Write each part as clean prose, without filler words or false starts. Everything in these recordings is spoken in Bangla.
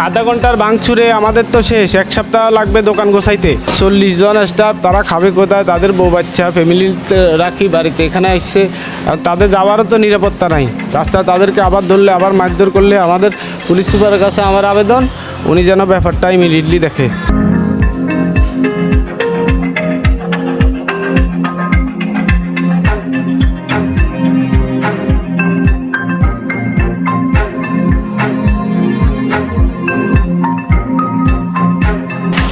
আধা ঘন্টার ভাঙচুরে আমাদের তো শেষ, এক সপ্তাহ লাগবে দোকান গোছাইতে। 40 জন স্টাফ, তারা খাবে কোথায়? তাদের বউ বাচ্চা ফ্যামিলিতে রাখি বাড়িতে, এখানে আসছে। আর তাদের যাওয়ারও তো নিরাপত্তা নাই। রাস্তা তাদেরকে আবার ধরলে, আবার মারধর করলে আমাদের পুলিশ সুপারের কাছে আমার আবেদন, উনি যেন ব্যাপারটা ইমিডিয়েটলি দেখে।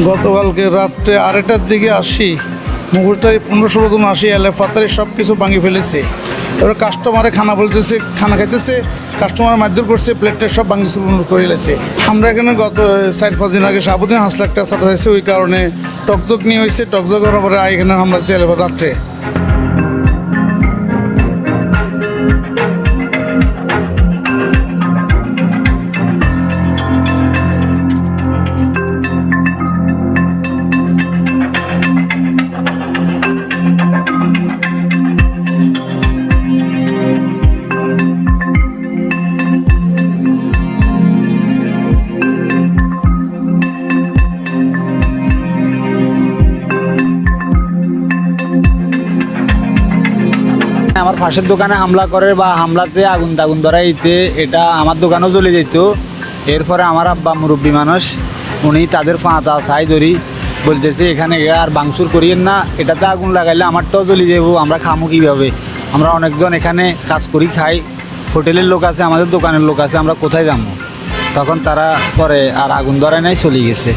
গতকালকে রাত্রে 2:30টার দিকে আসি, মুখোশটারি 15-16 জন আসি, পাতারি সব কিছু ভাঙি ফেলেছে। এবার কাস্টমারে খানা বলতেছে, খানা খাইতেছে, কাস্টমার মারধর করছে, প্লেটটা সব ভাঙি চুরমার করে ফেলেছে। আমরা এখানে গত 4-5 দিন আগে সাবুদিন হাঁসলাকটা ছাড়া হয়েছে, ওই কারণে টকজক নিয়ে হয়েছে। টকজক করার পরে এখানে হামলা চাইলে রাত্রে। আমার পাশের দোকানে হামলা করে বা হামলাতে আগুন টাগুন ধরাইতে, এটা আমার দোকানেও চলে যেত। এরপরে আমার আব্বা মুরব্বী মানুষ, উনি তাদের পাতা ছাই ধরি বলতেছে এখানে আর ভাঙচুর করিয়েন না, এটাতে আগুন লাগাইলে আমারটাও জ্বলে যাবো, আমরা খামো কীভাবে? আমরা অনেকজন এখানে কাজ করি, খাই, হোটেলের লোক আছে, আমাদের দোকানের লোক আছে, আমরা কোথায় যাবো? তখন তারা পরে আর আগুন ধরায় নাই, চলে গেছে।